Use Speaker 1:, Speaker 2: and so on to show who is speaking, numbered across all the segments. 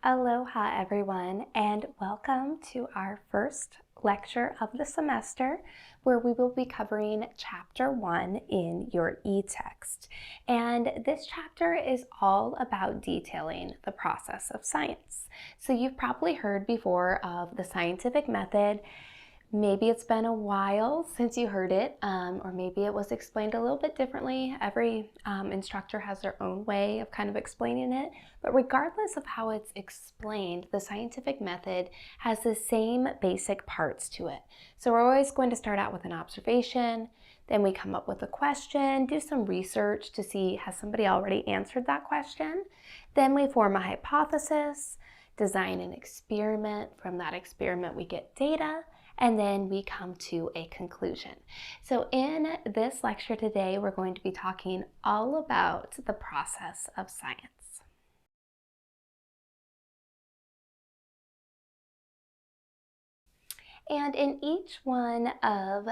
Speaker 1: Aloha everyone, and welcome to our first lecture of the semester where we will be covering chapter 1 in your e-text. And this chapter is all about detailing the process of science. So you've probably heard before of the scientific method. Maybe it's been a while since you heard it, or maybe it was explained a little bit differently. Every instructor has their own way of kind of explaining it, but regardless of how it's explained, the scientific method has the same basic parts to it. So we're always going to start out with an observation, then we come up with a question, do some research to see has somebody already answered that question, then we form a hypothesis, design an experiment, from that experiment we get data, and then we come to a conclusion. So in this lecture today, we're going to be talking all about the process of science. And in each one of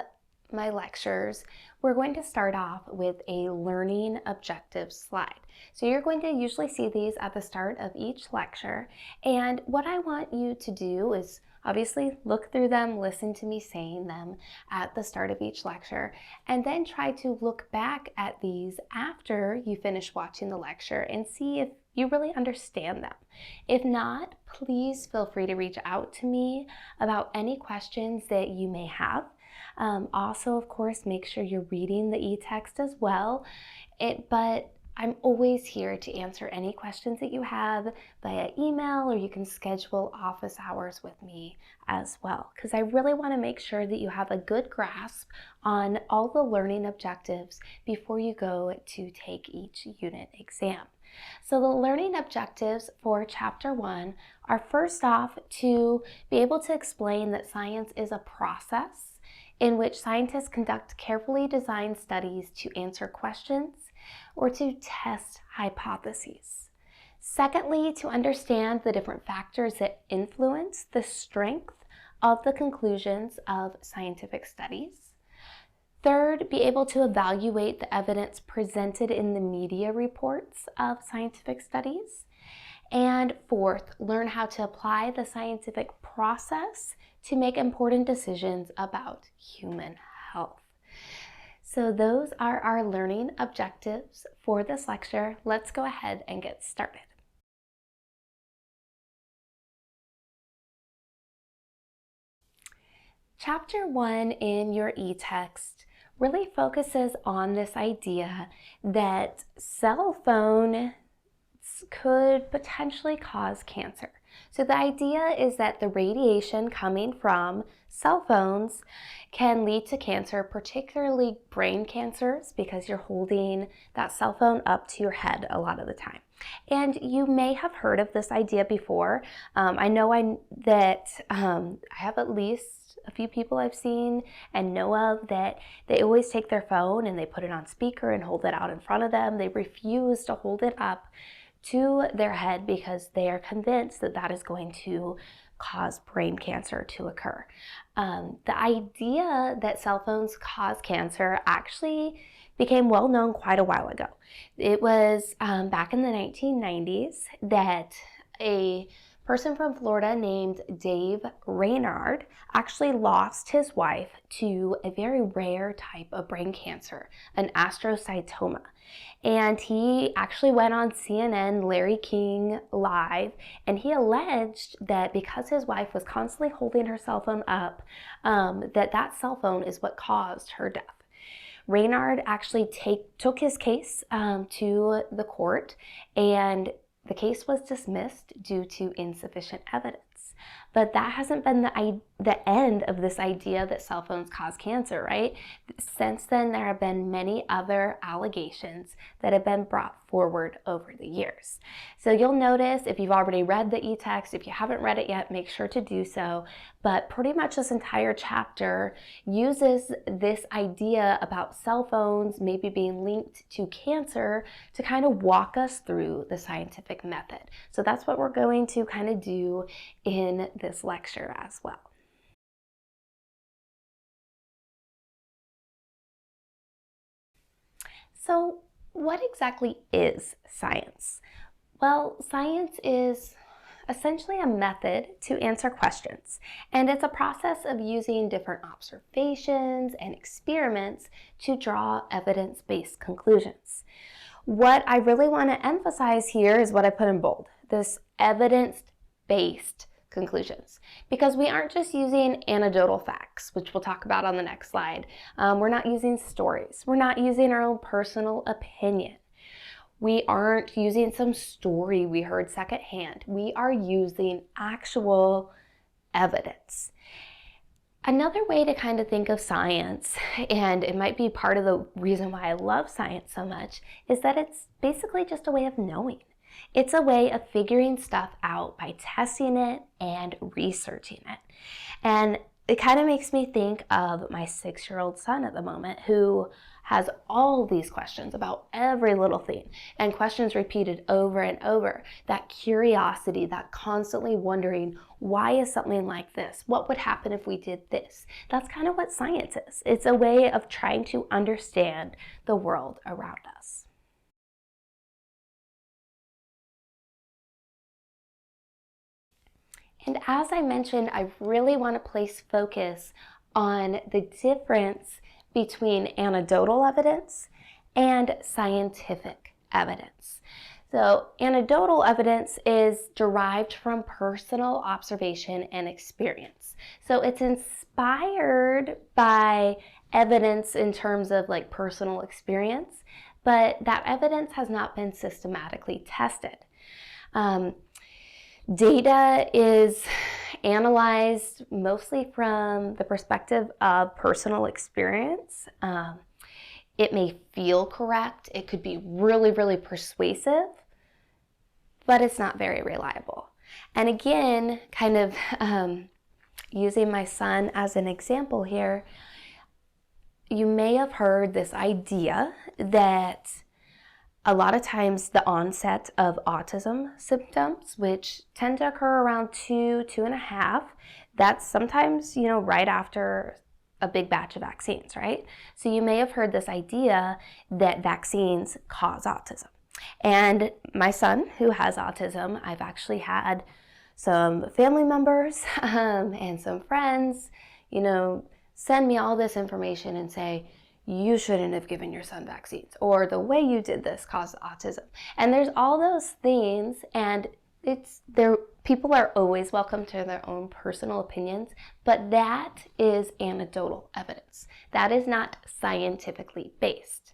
Speaker 1: my lectures, we're going to start off with a learning objectives slide. So you're going to usually see these at the start of each lecture. And what I want you to do is obviously look through them, listen to me saying them at the start of each lecture, and then try to look back at these after you finish watching the lecture and see if you really understand them. If not, please feel free to reach out to me about any questions that you may have. Also, of course, make sure you're reading the e-text as well. But I'm always here to answer any questions that you have via email, or you can schedule office hours with me as well, because I really want to make sure that you have a good grasp on all the learning objectives before you go to take each unit exam. So the learning objectives for chapter 1 are first off to be able to explain that science is a process in which scientists conduct carefully designed studies to answer questions or to test hypotheses. Secondly, to understand the different factors that influence the strength of the conclusions of scientific studies. Third, be able to evaluate the evidence presented in the media reports of scientific studies. And fourth, learn how to apply the scientific process to make important decisions about human health. So those are our learning objectives for this lecture. Let's go ahead and get started. Chapter 1 in your e-text really focuses on this idea that cell phones could potentially cause cancer. So the idea is that the radiation coming from cell phones can lead to cancer, particularly brain cancers, because you're holding that cell phone up to your head a lot of the time. And you may have heard of this idea before. I know that I have at least a few people I've seen and know of that they always take their phone and they put it on speaker and hold it out in front of them. They refuse to hold it up to their head because they are convinced that that is going to cause brain cancer to occur. The idea that cell phones cause cancer actually became well known quite a while ago. It was back in the 1990s that a person from Florida named Dave Reynard actually lost his wife to a very rare type of brain cancer, an astrocytoma. And he actually went on CNN, Larry King Live, and he alleged that because his wife was constantly holding her cell phone up, that cell phone is what caused her death. Reynard actually took his case to the court, and the case was dismissed due to insufficient evidence. But that hasn't been the end of this idea that cell phones cause cancer, right? Since then, there have been many other allegations that have been brought forward over the years. So you'll notice if you've already read the e-text, if you haven't read it yet, make sure to do so. But pretty much this entire chapter uses this idea about cell phones maybe being linked to cancer to kind of walk us through the scientific method. So that's what we're going to kind of do in this lecture as well. So what exactly is science? Well, science is essentially a method to answer questions, and it's a process of using different observations and experiments to draw evidence-based conclusions. What I really want to emphasize here is what I put in bold, this evidence-based conclusions, because we aren't just using anecdotal facts, which we'll talk about on the next slide. We're not using stories. We're not using our own personal opinion. We aren't using some story we heard secondhand. We are using actual evidence. Another way to kind of think of science, and it might be part of the reason why I love science so much, is that it's basically just a way of knowing. It's a way of figuring stuff out by testing it and researching it. And it kind of makes me think of my 6-year-old son at the moment, who has all these questions about every little thing, and questions repeated over and over. That curiosity, that constantly wondering, why is something like this? What would happen if we did this? That's kind of what science is. It's a way of trying to understand the world around us. And as I mentioned, I really want to place focus on the difference between anecdotal evidence and scientific evidence. So anecdotal evidence is derived from personal observation and experience. So it's inspired by evidence in terms of like personal experience, but that evidence has not been systematically tested. Data is analyzed mostly from the perspective of personal experience. It may feel correct. It could be really, really persuasive, but it's not very reliable. And again, kind of using my son as an example here, you may have heard this idea that a lot of times the onset of autism symptoms, which tend to occur around 2.5, that's sometimes, right after a big batch of vaccines, right? So you may have heard this idea that vaccines cause autism. And my son, who has autism, I've actually had some family members and some friends, send me all this information and say, you shouldn't have given your son vaccines, or the way you did this caused autism. And there's all those things, and people are always welcome to their own personal opinions, but that is anecdotal evidence. That is not scientifically based.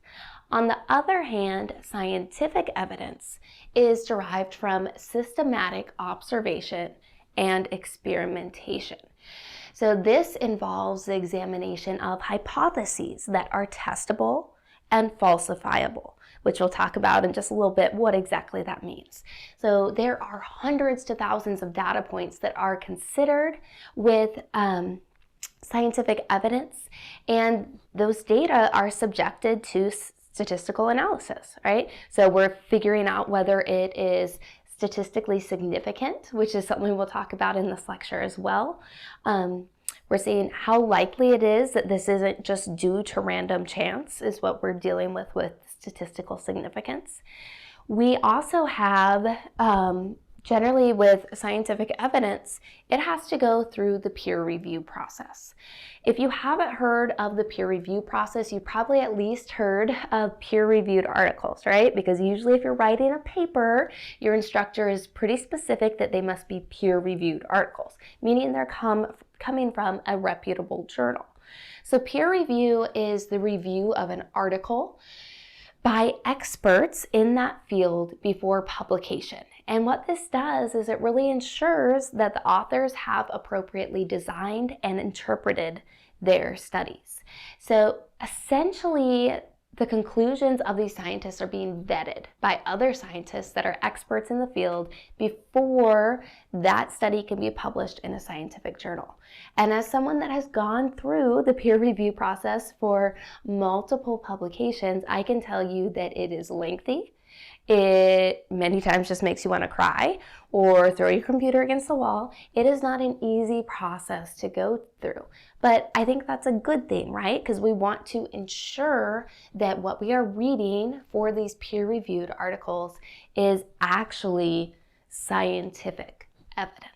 Speaker 1: On the other hand, scientific evidence is derived from systematic observation and experimentation. So this involves the examination of hypotheses that are testable and falsifiable, which we'll talk about in just a little bit what exactly that means. So there are hundreds to thousands of data points that are considered with scientific evidence, and those data are subjected to statistical analysis, right? So we're figuring out whether it is statistically significant, which is something we'll talk about in this lecture as well. We're seeing how likely it is that this isn't just due to random chance, is what we're dealing with statistical significance. We also have, generally with scientific evidence, it has to go through the peer review process. If you haven't heard of the peer review process, you probably at least heard of peer-reviewed articles, right? Because usually if you're writing a paper, your instructor is pretty specific that they must be peer-reviewed articles, meaning they're coming from a reputable journal. So peer review is the review of an article by experts in that field before publication. And what this does is it really ensures that the authors have appropriately designed and interpreted their studies. So essentially, the conclusions of these scientists are being vetted by other scientists that are experts in the field before that study can be published in a scientific journal. And as someone that has gone through the peer review process for multiple publications, I can tell you that it is lengthy. It many times just makes you want to cry or throw your computer against the wall. It is not an easy process to go through, but I think that's a good thing, right? Because we want to ensure that what we are reading for these peer-reviewed articles is actually scientific evidence.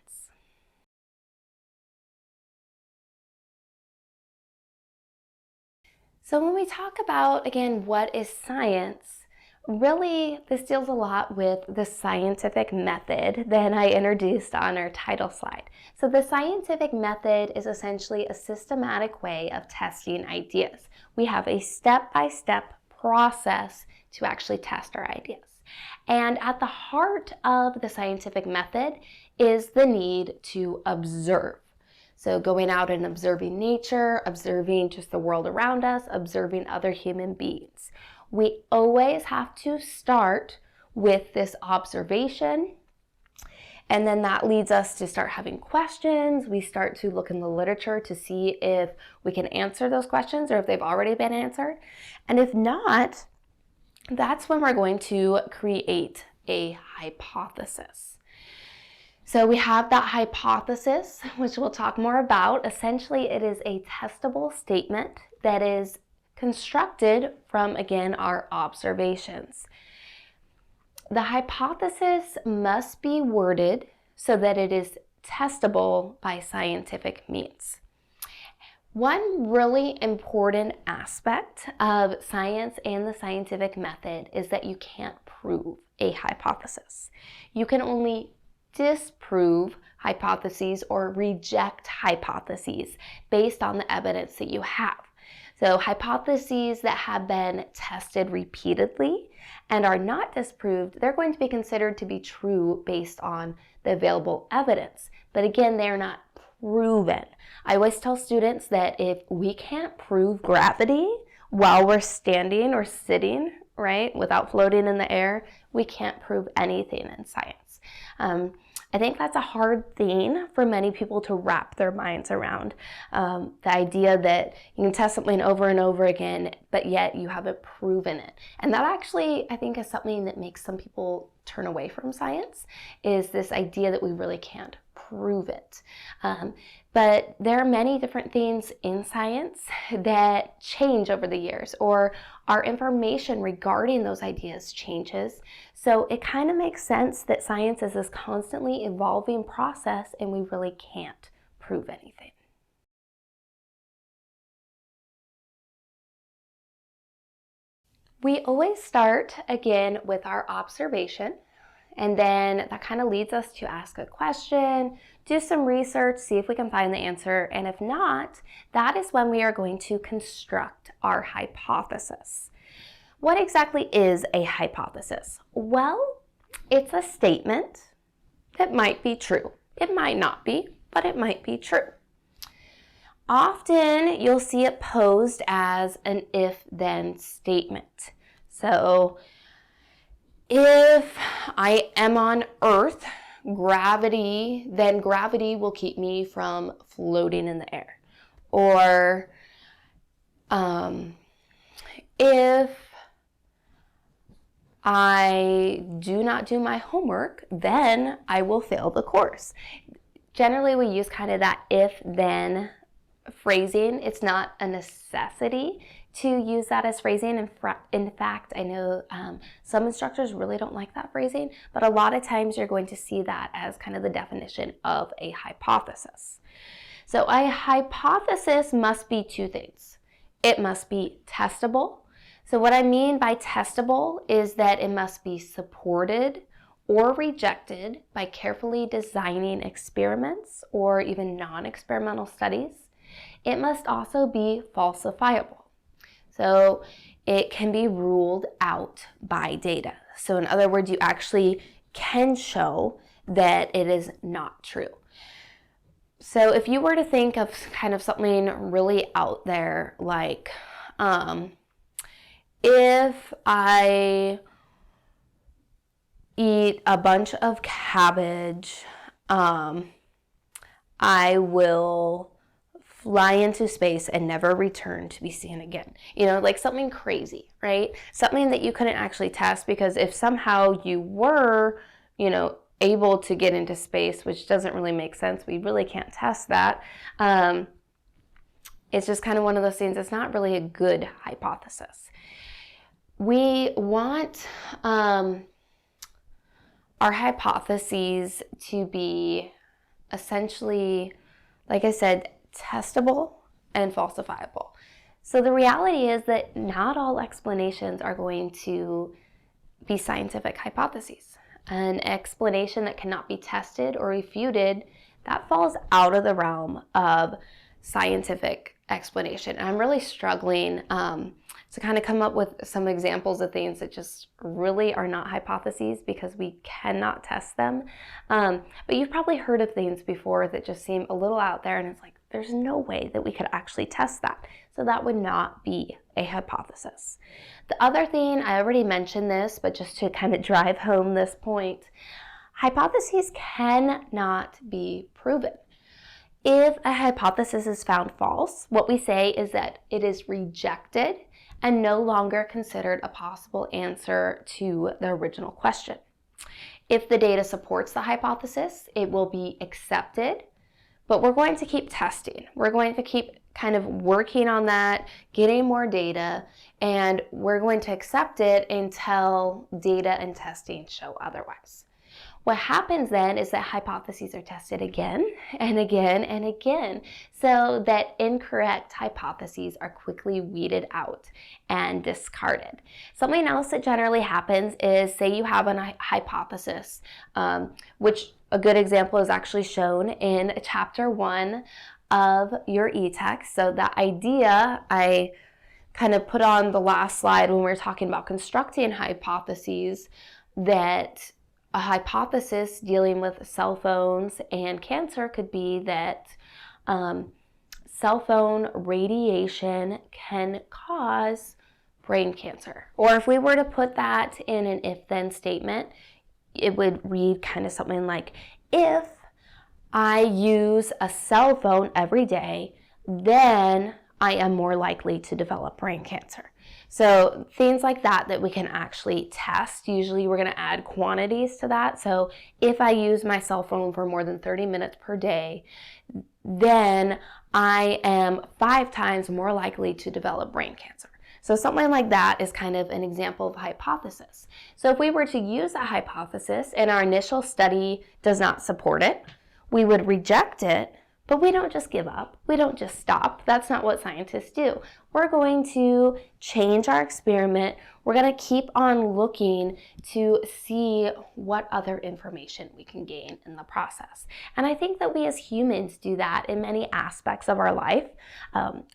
Speaker 1: So when we talk about, again, what is science, really this deals a lot with the scientific method that I introduced on our title slide. So the scientific method is essentially a systematic way of testing ideas. We have a step-by-step process to actually test our ideas. And at the heart of the scientific method is the need to observe. So going out and observing nature, observing just the world around us, observing other human beings. We always have to start with this observation, and then that leads us to start having questions. We start to look in the literature to see if we can answer those questions or if they've already been answered. And if not, that's when we're going to create a hypothesis. So we have that hypothesis, which we'll talk more about. Essentially, it is a testable statement that is constructed from, again, our observations. The hypothesis must be worded so that it is testable by scientific means. One really important aspect of science and the scientific method is that you can't prove a hypothesis. You can only disprove hypotheses or reject hypotheses based on the evidence that you have. So hypotheses that have been tested repeatedly and are not disproved, they're going to be considered to be true based on the available evidence. But again, they're not proven. I always tell students that if we can't prove gravity while we're standing or sitting, right, without floating in the air, we can't prove anything in science. I think that's a hard thing for many people to wrap their minds around. The idea that you can test something over and over again, but yet you haven't proven it. And that actually, I think, is something that makes some people turn away from science, is this idea that we really can't prove it. But there are many different things in science that change over the years, or our information regarding those ideas changes. So it kind of makes sense that science is this constantly evolving process and we really can't prove anything. We always start, again, with our observation, and then that kind of leads us to ask a question, do some research, see if we can find the answer, and if not, that is when we are going to construct our hypothesis. What exactly is a hypothesis? Well, it's a statement that might be true. It might not be, but it might be true. Often you'll see it posed as an if-then statement. So if I am on Earth, then gravity will keep me from floating in the air. Or if I do not do my homework, then I will fail the course. Generally, we use kind of that if-then phrasing. It's not a necessity to use that as phrasing. In fact, I know some instructors really don't like that phrasing, but a lot of times you're going to see that as kind of the definition of a hypothesis. So a hypothesis must be two things. It must be testable. So what I mean by testable is that it must be supported or rejected by carefully designing experiments or even non-experimental studies. It must also be falsifiable. So it can be ruled out by data. So in other words, you actually can show that it is not true. So if you were to think of kind of something really out there, like if I eat a bunch of cabbage, I will fly into space and never return to be seen again. You know, like something crazy, right? Something that you couldn't actually test, because if somehow you were, you know, able to get into space, which doesn't really make sense, we really can't test that. It's just kind of one of those things. It's not really a good hypothesis. We want our hypotheses to be essentially, like I said, testable and falsifiable. So the reality is that not all explanations are going to be scientific hypotheses. An explanation that cannot be tested or refuted, that falls out of the realm of scientific explanation. And I'm really struggling to kind of come up with some examples of things that just really are not hypotheses because we cannot test them. But you've probably heard of things before that just seem a little out there, and it's like, there's no way that we could actually test that. So that would not be a hypothesis. The other thing, I already mentioned this, but just to kind of drive home this point, hypotheses cannot be proven. If a hypothesis is found false, what we say is that it is rejected and no longer considered a possible answer to the original question. If the data supports the hypothesis, it will be accepted, but we're going to keep testing. We're going to keep kind of working on that, getting more data, and we're going to accept it until data and testing show otherwise. What happens then is that hypotheses are tested again and again and again, so that incorrect hypotheses are quickly weeded out and discarded. Something else that generally happens is, say you have a hypothesis, which a good example is actually shown in chapter 1 of your e-text. So that idea I kind of put on the last slide when we were talking about constructing hypotheses, that a hypothesis dealing with cell phones and cancer could be that cell phone radiation can cause brain cancer. Or if we were to put that in an if-then statement, it would read kind of something like, if I use a cell phone every day, then I am more likely to develop brain cancer. So things like that we can actually test. Usually we're going to add quantities to that. So if I use my cell phone for more than 30 minutes per day, then I am 5 times more likely to develop brain cancer. So something like that is kind of an example of a hypothesis. So if we were to use a hypothesis and our initial study does not support it, we would reject it. But we don't just give up. We don't just stop. That's not what scientists do. We're going to change our experiment. We're going to keep on looking to see what other information we can gain in the process. And I think that we as humans do that in many aspects of our life,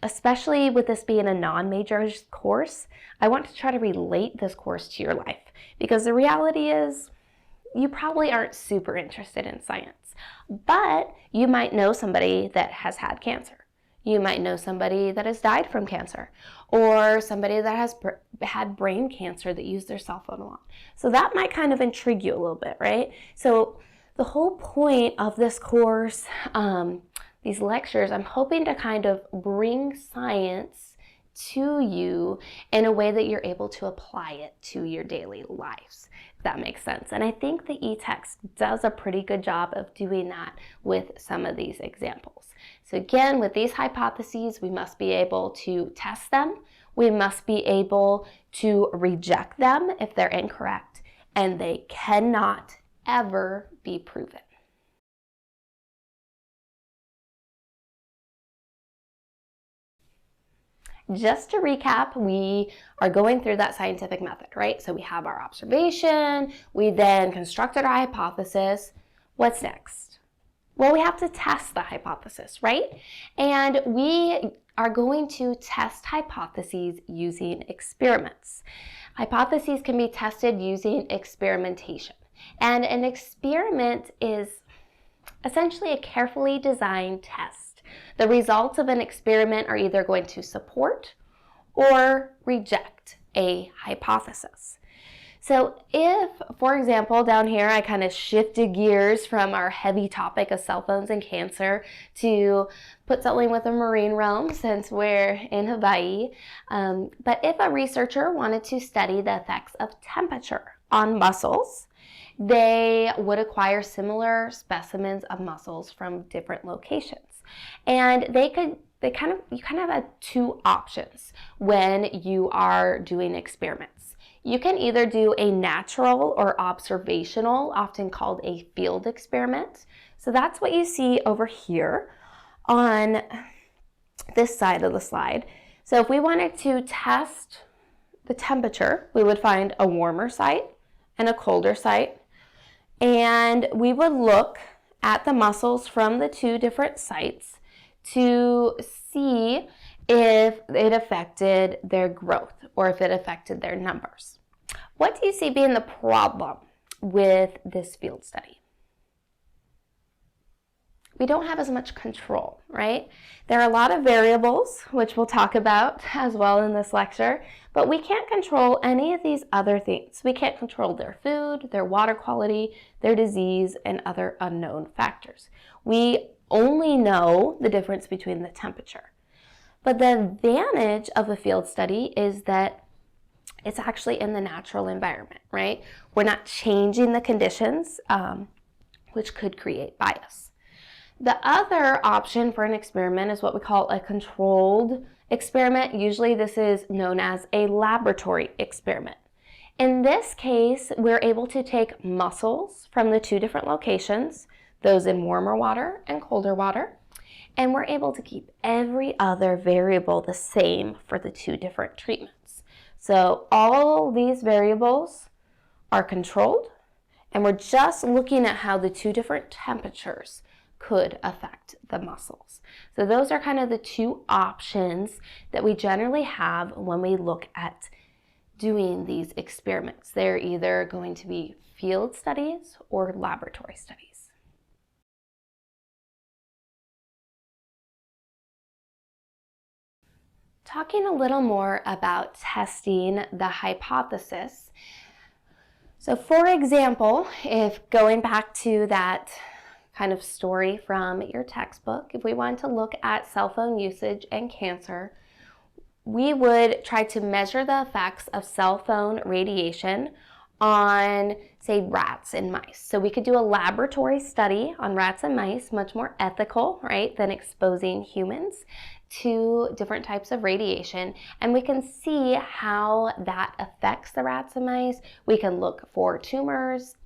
Speaker 1: especially with this being a non-major course. I want to try to relate this course to your life, because the reality is you probably aren't super interested in science. But you might know somebody that has had cancer. You might know somebody that has died from cancer, or somebody that has had brain cancer that used their cell phone a lot. So that might kind of intrigue you a little bit, right? So the whole point of this course, these lectures, I'm hoping to kind of bring science to you in a way that you're able to apply it to your daily lives, if that makes sense. And I think the e-text does a pretty good job of doing that with some of these examples. So again, with these hypotheses, we must be able to test them. We must be able to reject them if they're incorrect, and they cannot ever be proven. Just to recap, we are going through that scientific method, right? So we have our observation, we then constructed our hypothesis. What's next? Well, we have to test the hypothesis, right? And we are going to test hypotheses using experiments. Hypotheses can be tested using experimentation. And an experiment is essentially a carefully designed test. The results of an experiment are either going to support or reject a hypothesis. So if, for example, down here I kind of shifted gears from our heavy topic of cell phones and cancer to put something with the marine realm, since we're in Hawaii. But if a researcher wanted to study the effects of temperature on mussels, they would acquire similar specimens of mussels from different locations. And you kind of have 2 options when you are doing experiments. You can either do a natural or observational, often called a field experiment. So that's what you see over here on this side of the slide. So if we wanted to test the temperature, we would find a warmer site and a colder site, and we would look at the muscles from the two different sites to see if it affected their growth or if it affected their numbers. What do you see being the problem with this field study? We don't have as much control, right? There are a lot of variables, which we'll talk about as well in this lecture, but we can't control any of these other things. We can't control their food, their water quality, their disease, and other unknown factors. We only know the difference between the temperature. But the advantage of a field study is that it's actually in the natural environment, right? We're not changing the conditions, which could create bias. The other option for an experiment is what we call a controlled experiment. Usually this is known as a laboratory experiment. In this case, we're able to take muscles from the two different locations, those in warmer water and colder water, and we're able to keep every other variable the same for the two different treatments. So all these variables are controlled, and we're just looking at how the two different temperatures could affect the muscles. So those are kind of the two options that we generally have when we look at doing these experiments. They're either going to be field studies or laboratory studies. Talking a little more about testing the hypothesis. So for example, if going back to that kind of story from your textbook, if we wanted to look at cell phone usage and cancer, we would try to measure the effects of cell phone radiation on, say, rats and mice. So we could do a laboratory study on rats and mice, much more ethical, right, than exposing humans to different types of radiation, and we can see how that affects the rats and mice. We can look for tumors,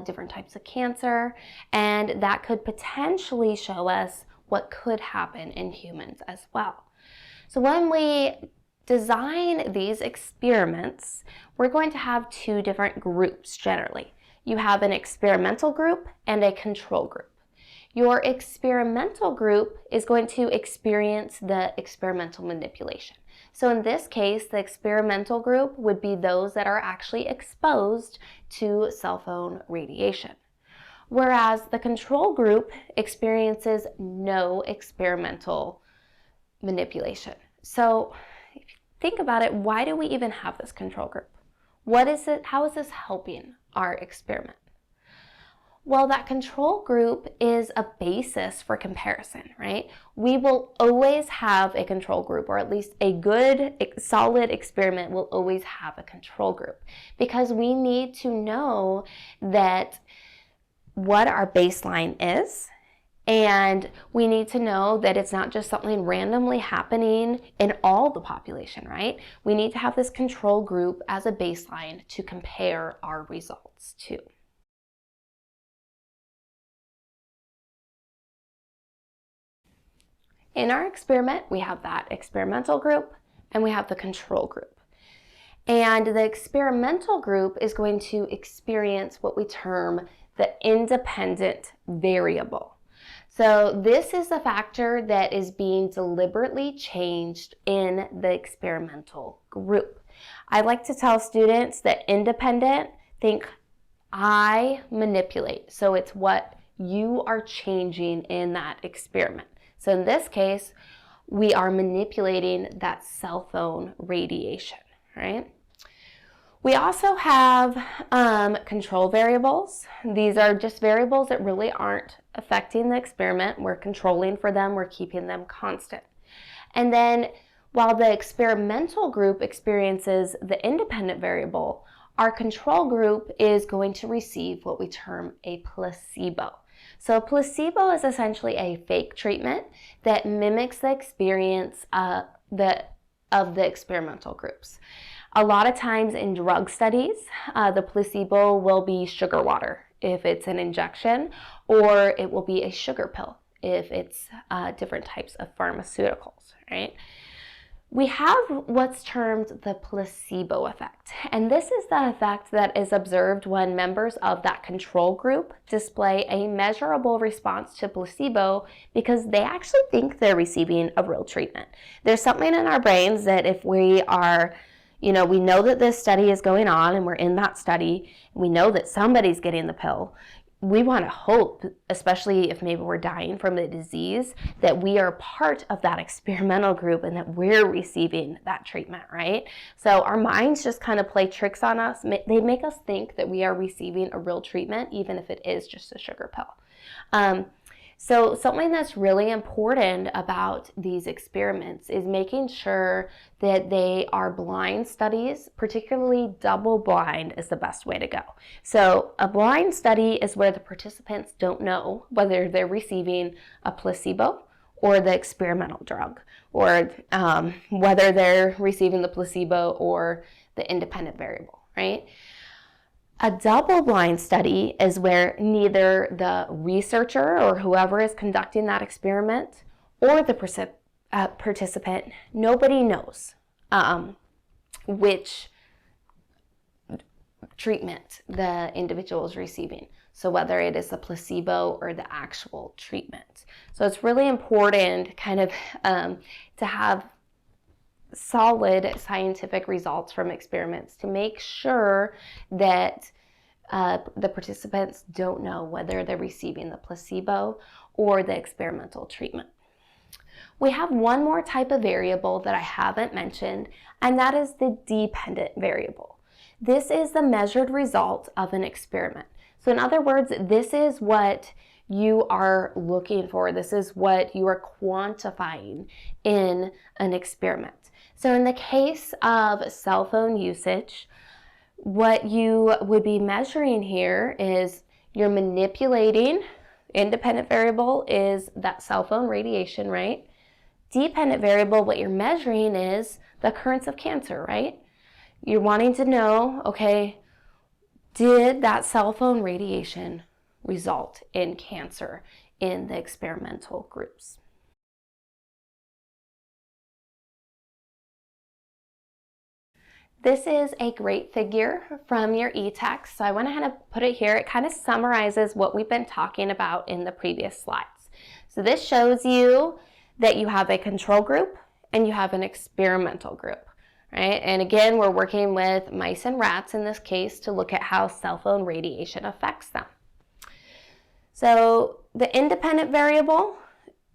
Speaker 1: different types of cancer, and that could potentially show us what could happen in humans as well. So when we design these experiments, we're going to have two different groups generally. You have an experimental group and a control group. Your experimental group is going to experience the experimental manipulation. So in this case, the experimental group would be those that are actually exposed to cell phone radiation. Whereas the control group experiences no experimental manipulation. So if you think about it, why do we even have this control group? What is it? How is this helping our experiment? Well, that control group is a basis for comparison, right? We will always have a control group, or at least a good, solid experiment will always have a control group, because we need to know that what our baseline is, and we need to know that it's not just something randomly happening in all the population, right? We need to have this control group as a baseline to compare our results to. In our experiment, we have that experimental group and we have the control group. And the experimental group is going to experience what we term the independent variable. So this is a factor that is being deliberately changed in the experimental group. I like to tell students that independent, think I manipulate. So it's what you are changing in that experiment. So in this case, we are manipulating that cell phone radiation, right? We also have control variables. These are just variables that really aren't affecting the experiment. We're controlling for them, we're keeping them constant. And then while the experimental group experiences the independent variable, our control group is going to receive what we term a placebo. So a placebo is essentially a fake treatment that mimics the experience of the experimental groups. A lot of times in drug studies, the placebo will be sugar water if it's an injection, or it will be a sugar pill if it's different types of pharmaceuticals, right? We have what's termed the placebo effect, and this is the effect that is observed when members of that control group display a measurable response to placebo because they actually think they're receiving a real treatment. There's something in our brains that if we are, we know that this study is going on and we're in that study, we know that somebody's getting the pill. We want to hope, especially if maybe we're dying from the disease, that we are part of that experimental group and that we're receiving that treatment, right? So our minds just kind of play tricks on us. They make us think that we are receiving a real treatment, even if it is just a sugar pill. So something that's really important about these experiments is making sure that they are blind studies, particularly double blind is the best way to go. So a blind study is where the participants don't know whether they're receiving a placebo or the experimental drug, or whether they're receiving the placebo or the independent variable, right? A double-blind study is where neither the researcher or whoever is conducting that experiment or the participant, nobody knows which treatment the individual is receiving. So whether it is the placebo or the actual treatment. So it's really important kind of to have solid scientific results from experiments to make sure that the participants don't know whether they're receiving the placebo or the experimental treatment. We have one more type of variable that I haven't mentioned, and that is the dependent variable. This is the measured result of an experiment. So in other words, this is what you are looking for. This is what you are quantifying in an experiment. So in the case of cell phone usage, what you would be measuring here is you're manipulating. Independent variable is that cell phone radiation, right? Dependent variable, what you're measuring is the occurrence of cancer, right? You're wanting to know, okay, did that cell phone radiation result in cancer in the experimental groups? This is a great figure from your e-text, so I went ahead and put it here. It kind of summarizes what we've been talking about in the previous slides. So this shows you that you have a control group and you have an experimental group, right? And again, we're working with mice and rats in this case to look at how cell phone radiation affects them. So the independent variable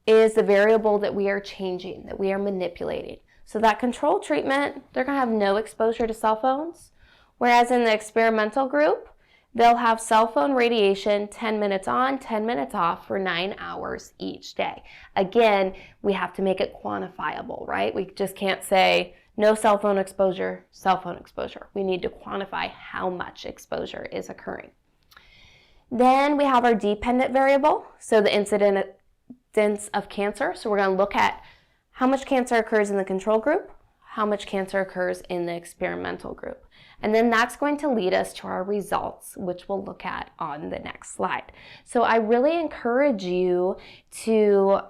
Speaker 1: is the variable that we are changing, that we are manipulating. So that control treatment, they're going to have no exposure to cell phones, whereas in the experimental group, they'll have cell phone radiation 10 minutes on, 10 minutes off for 9 hours each day. Again, we have to make it quantifiable, right? We just can't say no cell phone exposure, cell phone exposure. We need to quantify how much exposure is occurring. Then we have our dependent variable, so the incidence of cancer. So we're going to look at how much cancer occurs in the control group, how much cancer occurs in the experimental group. And then that's going to lead us to our results, which we'll look at on the next slide. So I really encourage you to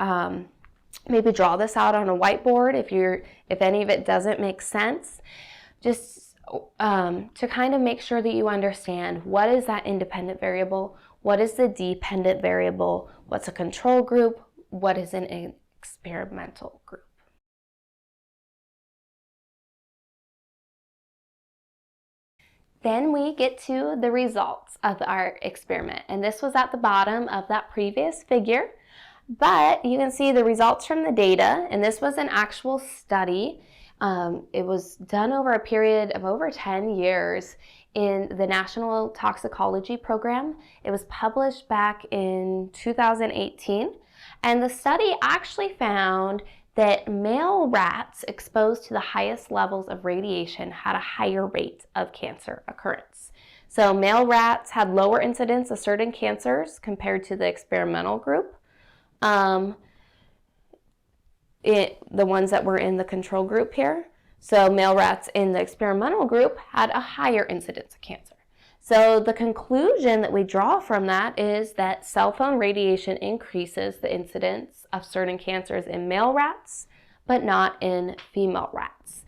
Speaker 1: maybe draw this out on a whiteboard if any of it doesn't make sense. Just to kind of make sure that you understand what is that independent variable, what is the dependent variable, what's a control group, what is an experimental group. Then we get to the results of our experiment, and this was at the bottom of that previous figure, but you can see the results from the data, and this was an actual study. It was done over a period of over 10 years in the National Toxicology Program. It was published back in 2018. And the study actually found that male rats exposed to the highest levels of radiation had a higher rate of cancer occurrence. So male rats had lower incidence of certain cancers compared to the experimental group. The ones that were in the control group here. So male rats in the experimental group had a higher incidence of cancer. So the conclusion that we draw from that is that cell phone radiation increases the incidence of certain cancers in male rats, but not in female rats.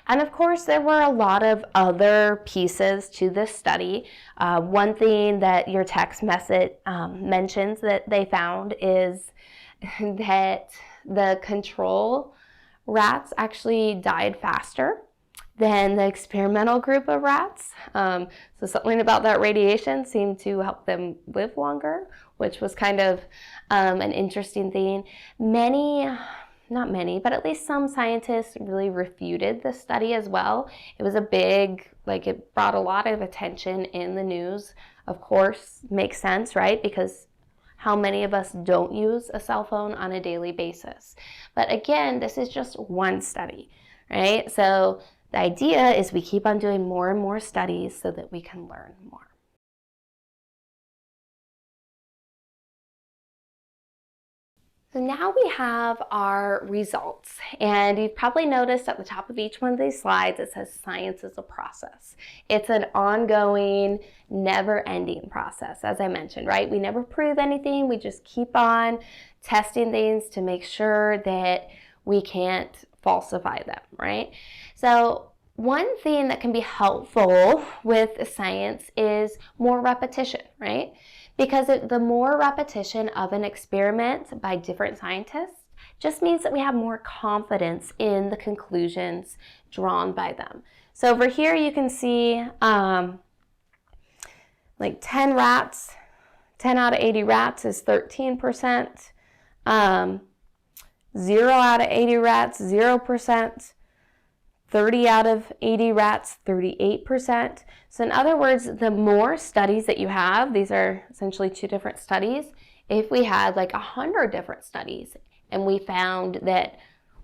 Speaker 1: And of course, there were a lot of other pieces to this study. One thing that your text message mentions that they found is that the control rats actually died faster than the experimental group of rats. So something about that radiation seemed to help them live longer, which was kind of an interesting thing. Not many, but at least some scientists really refuted the study as well. It was a big, it brought a lot of attention in the news. Of course, makes sense, right? Because how many of us don't use a cell phone on a daily basis? But again, this is just one study, right? So the idea is we keep on doing more and more studies so that we can learn more. So now we have our results, and you've probably noticed at the top of each one of these slides it says science is a process. It's an ongoing, never-ending process, as I mentioned, right? We never prove anything, we just keep on testing things to make sure that we can't falsify them, right? So one thing that can be helpful with science is more repetition, right? Because the more repetition of an experiment by different scientists just means that we have more confidence in the conclusions drawn by them. So over here you can see 10 rats, 10 out of 80 rats is 13%, 0 out of 80 rats, 0%, 30 out of 80 rats, 38%. So in other words, the more studies that you have, these are essentially two different studies. If we had 100 different studies and we found that,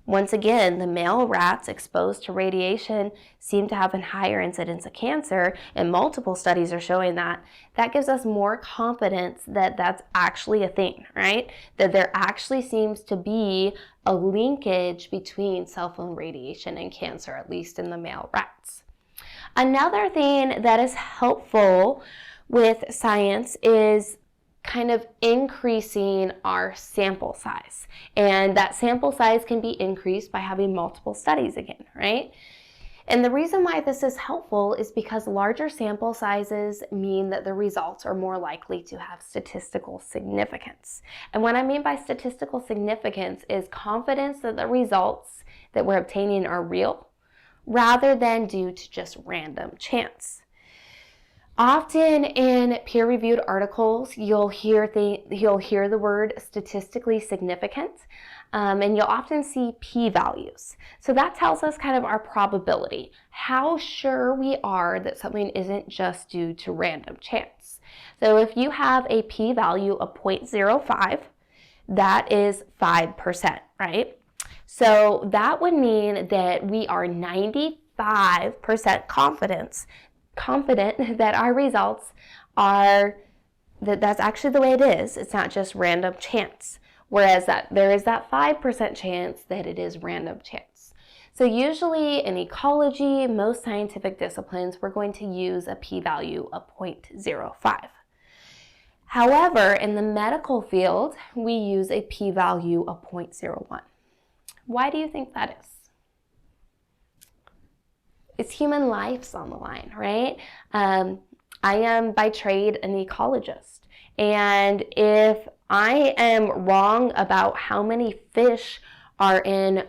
Speaker 1: once again, the male rats exposed to radiation seem to have a higher incidence of cancer, and multiple studies are showing that, that gives us more confidence that that's actually a thing, right? That there actually seems to be a linkage between cell phone radiation and cancer, at least in the male rats. Another thing that is helpful with science is kind of increasing our sample size. And that sample size can be increased by having multiple studies again, right? And the reason why this is helpful is because larger sample sizes mean that the results are more likely to have statistical significance. And what I mean by statistical significance is confidence that the results that we're obtaining are real, rather than due to just random chance. Often in peer-reviewed articles, you'll hear the word statistically significant, and you'll often see p-values. So that tells us kind of our probability, how sure we are that something isn't just due to random chance. So if you have a p-value of 0.05, that is 5%, right? So that would mean that we are 95% confident that our results are, that's actually the way it is. It's not just random chance. Whereas there is that 5% chance that it is random chance. So usually in ecology, most scientific disciplines, we're going to use a p-value of 0.05. However, in the medical field, we use a p-value of 0.01. Why do you think that is? It's human lives on the line, right? I am by trade an ecologist. And if I am wrong about how many fish are in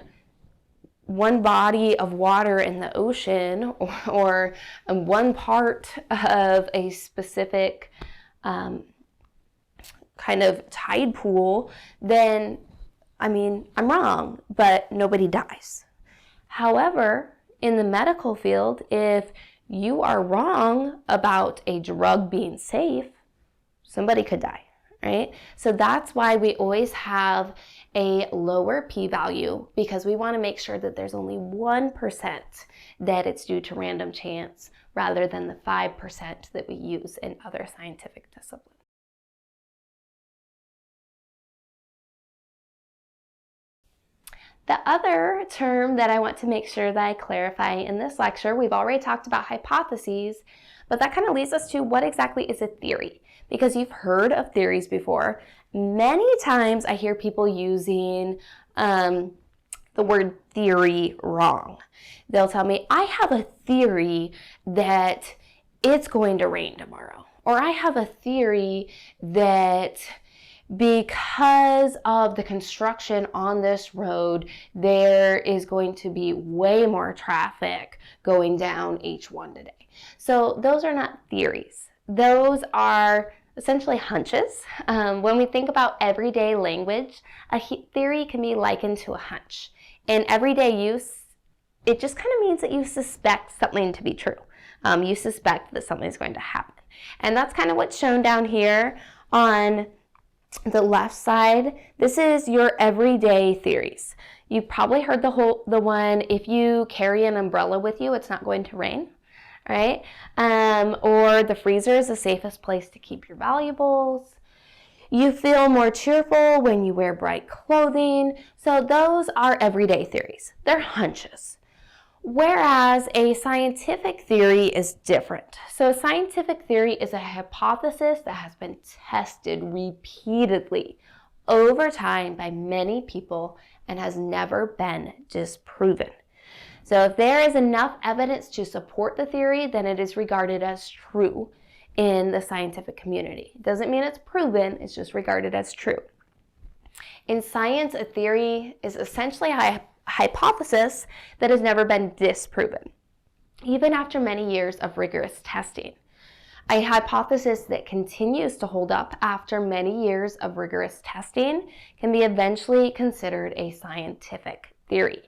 Speaker 1: one body of water in the ocean, or one part of a specific kind of tide pool, then, I'm wrong, but nobody dies. However, in the medical field, if you are wrong about a drug being safe, somebody could die, right? So that's why we always have a lower p-value, because we want to make sure that there's only 1% that it's due to random chance, rather than the 5% that we use in other scientific disciplines. The other term that I want to make sure that I clarify in this lecture, we've already talked about hypotheses, but that kind of leads us to what exactly is a theory? Because you've heard of theories before. Many times I hear people using the word theory wrong. They'll tell me, I have a theory that it's going to rain tomorrow. Or I have a theory that because of the construction on this road, there is going to be way more traffic going down H1 today. So those are not theories. Those are essentially hunches. When we think about everyday language, a theory can be likened to a hunch. In everyday use, it just kind of means that you suspect something to be true. You suspect that something's going to happen. And that's kind of what's shown down here on the left side. This is your everyday theories. You've probably heard the one, if you carry an umbrella with you, it's not going to rain, right? Or the freezer is the safest place to keep your valuables. You feel more cheerful when you wear bright clothing. So those are everyday theories. They're hunches. Whereas a scientific theory is different. So a scientific theory is a hypothesis that has been tested repeatedly over time by many people and has never been disproven. So if there is enough evidence to support the theory, then it is regarded as true in the scientific community. It doesn't mean it's proven, it's just regarded as true. In science, a theory is essentially a hypothesis that has never been disproven, even after many years of rigorous testing. A hypothesis that continues to hold up after many years of rigorous testing can be eventually considered a scientific theory.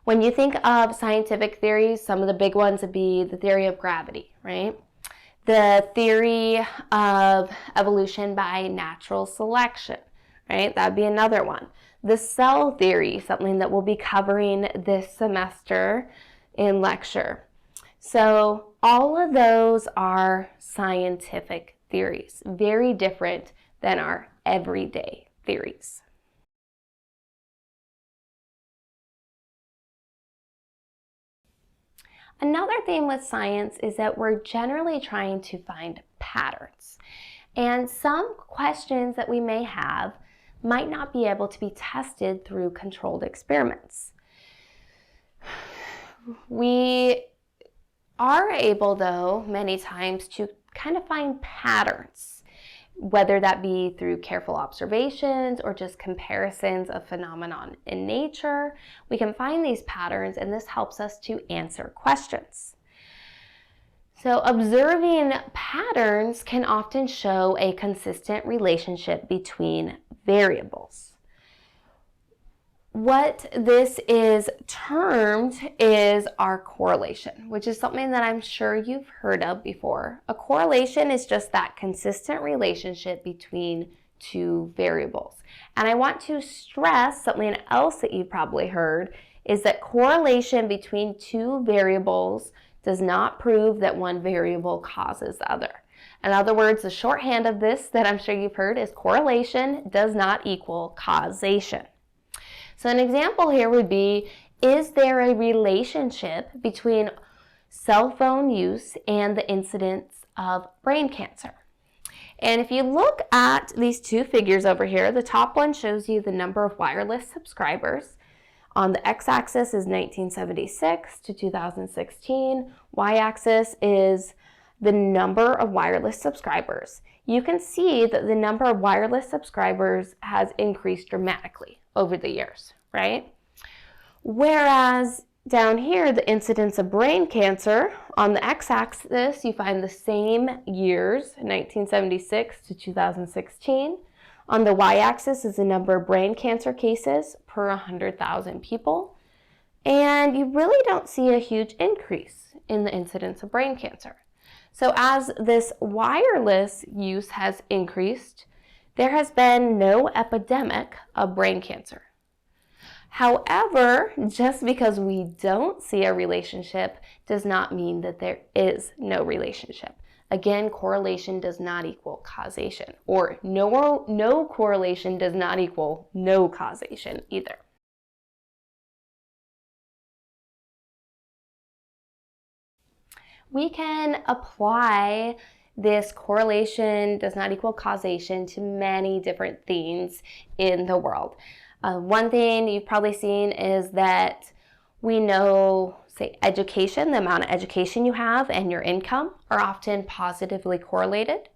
Speaker 1: When you think of scientific theories, some of the big ones would be the theory of gravity, right? The theory of evolution by natural selection, right? That would be another one. The cell theory, something that we'll be covering this semester in lecture. So all of those are scientific theories, very different than our everyday theories. Another theme with science is that we're generally trying to find patterns. And some questions that we may have might not be able to be tested through controlled experiments. We are able, though, many times to kind of find patterns, whether that be through careful observations or just comparisons of phenomenon in nature. We can find these patterns, and this helps us to answer questions. So observing patterns can often show a consistent relationship between variables. What this is termed is our correlation, which is something that I'm sure you've heard of before. A correlation is just that consistent relationship between two variables. And I want to stress something else that you've probably heard is that correlation between two variables does not prove that one variable causes the other. In other words, the shorthand of this that I'm sure you've heard is correlation does not equal causation. So an example here would be, is there a relationship between cell phone use and the incidence of brain cancer? And if you look at these two figures over here, the top one shows you the number of wireless subscribers. On the x-axis is 1976 to 2016. Y-axis is the number of wireless subscribers. You can see that the number of wireless subscribers has increased dramatically over the years, right? Whereas down here, the incidence of brain cancer, on the x-axis, you find the same years, 1976 to 2016. On the y-axis is the number of brain cancer cases per 100,000 people. And you really don't see a huge increase in the incidence of brain cancer. So as this wireless use has increased, there has been no epidemic of brain cancer. However, just because we don't see a relationship does not mean that there is no relationship. Again, correlation does not equal causation, or no correlation does not equal no causation either. we can apply this correlation does not equal causation to many different things in the world. One thing you've probably seen is that we know, say, education, the amount of education you have and your income are often positively correlated.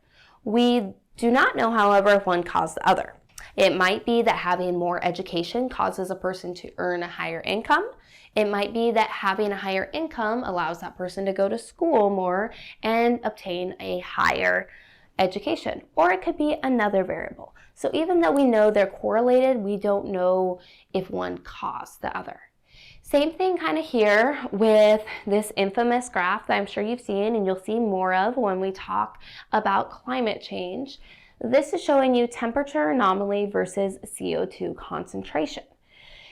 Speaker 1: We do not know, however, if one caused the other. It might be that having more education causes a person to earn a higher income. It might be that having a higher income allows that person to go to school more and obtain a higher education. Or it could be another variable. So even though we know they're correlated, we don't know if one caused the other. Same thing kind of here with this infamous graph that I'm sure you've seen and you'll see more of when we talk about climate change. This is showing you temperature anomaly versus CO2 concentration.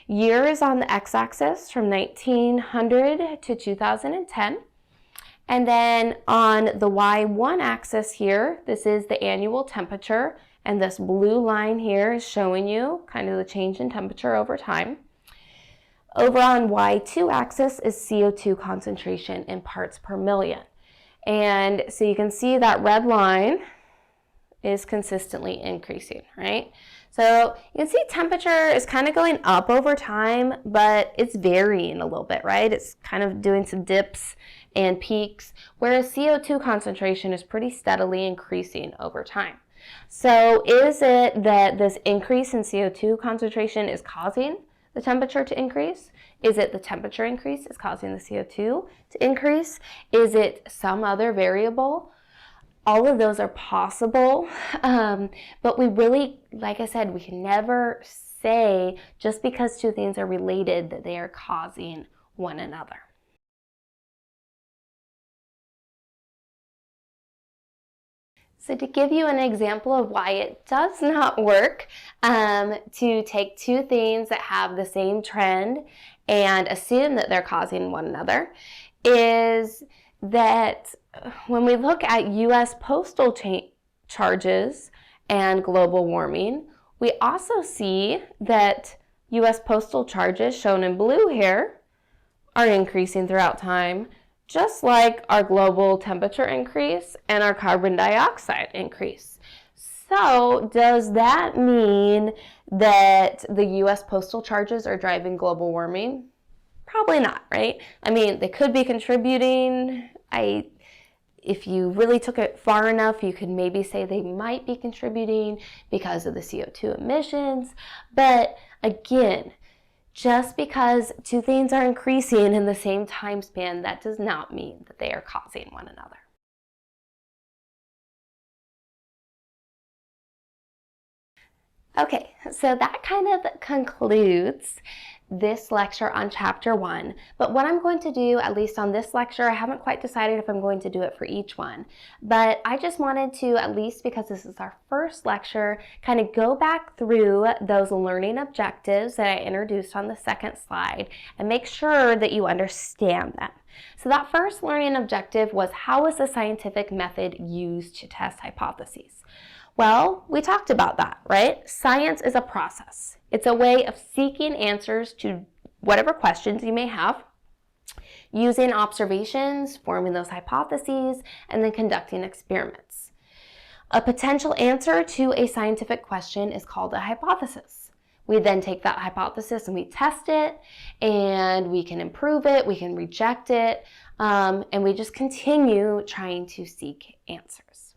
Speaker 1: Years on the x-axis from 1900 to 2010. And then on the y1 axis here, this is the annual temperature, and this blue line here is showing you kind of the change in temperature over time. Over on y2 axis is CO2 concentration in parts per million. And so you can see that red line is consistently increasing, right? So you can see temperature is kind of going up over time, but it's varying a little bit, right? It's kind of doing some dips and peaks, whereas CO2 concentration is pretty steadily increasing over time. So is it that this increase in CO2 concentration is causing the temperature to increase? Is it the temperature increase is causing the CO2 to increase? Is it some other variable? All of those are possible, but we really, like I said, we can never say just because two things are related that they are causing one another. So to give you an example of why it does not work to take two things that have the same trend and assume that they're causing one another is that when we look at U.S. postal charges and global warming, we also see that U.S. postal charges, shown in blue here, are increasing throughout time, just like our global temperature increase and our carbon dioxide increase. So does that mean that the U.S. postal charges are driving global warming? Probably not, right? I mean, they could be contributing. If you really took it far enough, you could maybe say they might be contributing because of the CO2 emissions. But again, just because two things are increasing in the same time span, that does not mean that they are causing one another. Okay, so that kind of concludes this lecture on chapter 1. But what I'm going to do, at least on this lecture, I haven't quite decided if I'm going to do it for each one. But I just wanted to, at least because this is our first lecture, kind of go back through those learning objectives that I introduced on the second slide and make sure that you understand them. So that first learning objective was, how is the scientific method used to test hypotheses? Well, we talked about that, right? Science is a process. It's a way of seeking answers to whatever questions you may have, using observations, forming those hypotheses, and then conducting experiments. A potential answer to a scientific question is called a hypothesis. We then take that hypothesis and we test it, and we can improve it, we can reject it, and we just continue trying to seek answers.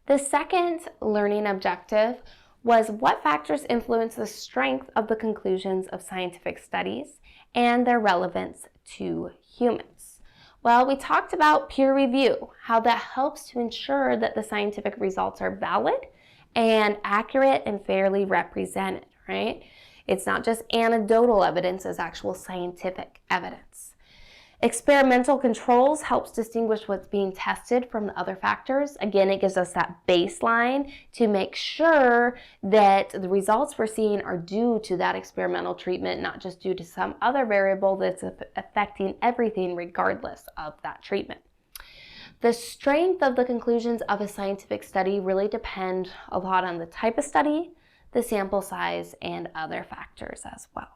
Speaker 1: The second learning objective was, what factors influence the strength of the conclusions of scientific studies and their relevance to humans? Well, we talked about peer review, how that helps to ensure that the scientific results are valid and accurate and fairly represented, right? It's not just anecdotal evidence, it's actual scientific evidence. Experimental controls helps distinguish what's being tested from the other factors. Again, it gives us that baseline to make sure that the results we're seeing are due to that experimental treatment, not just due to some other variable that's affecting everything regardless of that treatment. The strength of the conclusions of a scientific study really depend a lot on the type of study, the sample size, and other factors as well.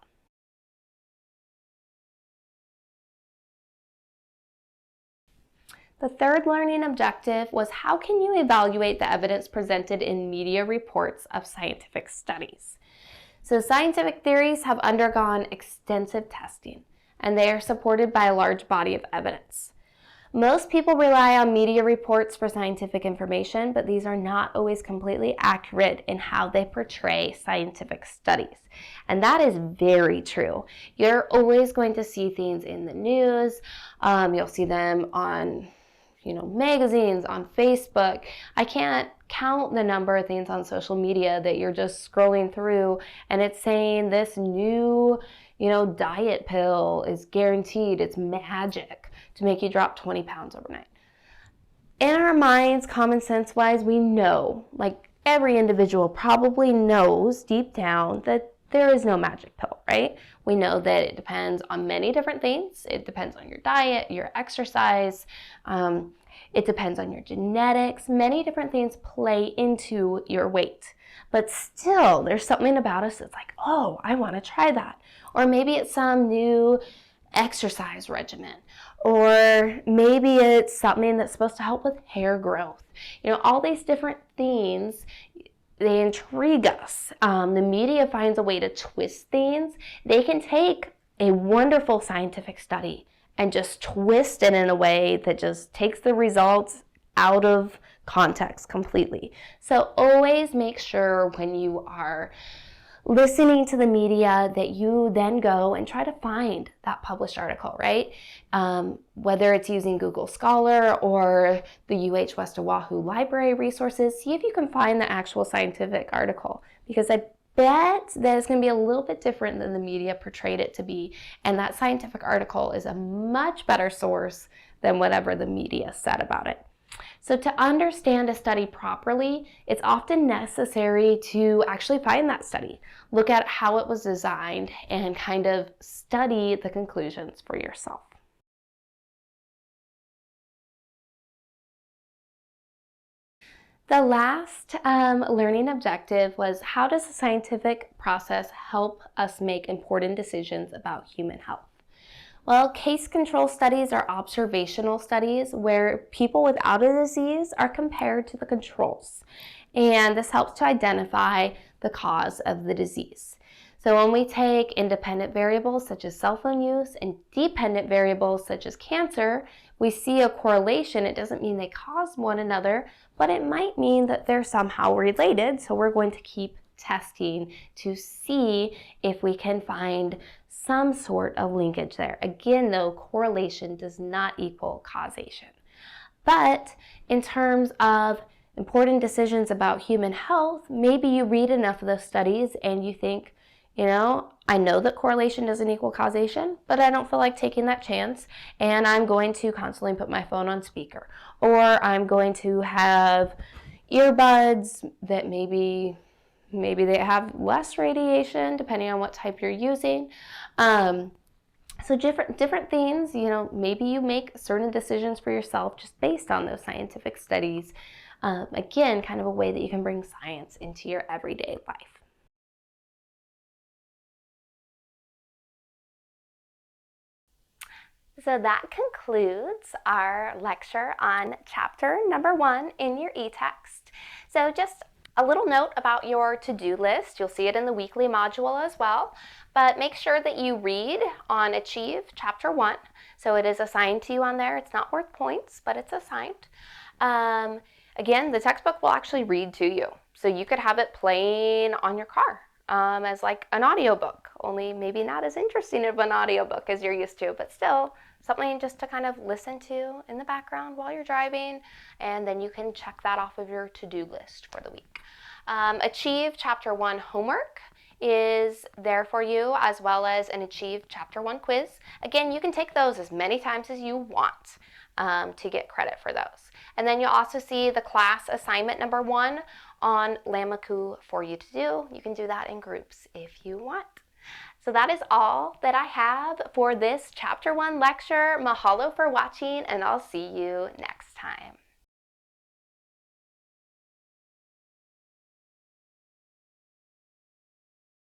Speaker 1: The third learning objective was how can you evaluate the evidence presented in media reports of scientific studies? So scientific theories have undergone extensive testing, and they are supported by a large body of evidence. Most people rely on media reports for scientific information, but these are not always completely accurate in how they portray scientific studies. And that is very true. You're always going to see things in the news. You'll see them on magazines, on Facebook. I can't count the number of things on social media that you're just scrolling through and it's saying this new, diet pill is guaranteed, it's magic to make you drop 20 pounds overnight. In our minds, common sense wise, we know, like every individual probably knows deep down that there is no magic pill, right? We know that it depends on many different things. It depends on your diet, your exercise. It depends on your genetics. Many different things play into your weight. But still, there's something about us that's like, oh, I want to try that. Or maybe it's some new exercise regimen. Or maybe it's something that's supposed to help with hair growth. All these different things, they intrigue us. The media finds a way to twist things. They can take a wonderful scientific study and just twist it in a way that just takes the results out of context completely. So always make sure when you are listening to the media that you then go and try to find that published article, right? Whether it's using Google Scholar or the UH West Oahu Library resources, see if you can find the actual scientific article, because I bet that it's going to be a little bit different than the media portrayed it to be, and that scientific article is a much better source than whatever the media said about it. So to understand a study properly, it's often necessary to actually find that study, look at how it was designed, and kind of study the conclusions for yourself. The last learning objective was, how does the scientific process help us make important decisions about human health? Well, case control studies are observational studies where people without a disease are compared to the controls. And this helps to identify the cause of the disease. So when we take independent variables such as cell phone use and dependent variables such as cancer, we see a correlation. It doesn't mean they cause one another, but it might mean that they're somehow related. So we're going to keep testing to see if we can find some sort of linkage there. Again, though, correlation does not equal causation. But in terms of important decisions about human health, maybe you read enough of those studies and you think, I know that correlation doesn't equal causation, but I don't feel like taking that chance, and I'm going to constantly put my phone on speaker, or I'm going to have earbuds that maybe they have less radiation depending on what type you're using. So different things, maybe you make certain decisions for yourself just based on those scientific studies. Again, kind of a way that you can bring science into your everyday life. So that concludes our lecture on chapter number 1 in your e-text. So just a little note about your to-do list. You'll see it in the weekly module as well, but make sure that you read on Achieve chapter 1. So it is assigned to you on there. It's not worth points, but it's assigned. Again, the textbook will actually read to you. So you could have it playing on your car as like an audiobook, only maybe not as interesting of an audiobook as you're used to, but still something just to kind of listen to in the background while you're driving, and then you can check that off of your to-do list for the week. Achieve Chapter 1 homework is there for you, as well as an Achieve Chapter 1 quiz. Again, you can take those as many times as you want to get credit for those. And then you'll also see the class assignment number 1 on Lamaku for you to do. You can do that in groups if you want. So that is all that I have for this Chapter 1 lecture. Mahalo for watching, and I'll see you next time.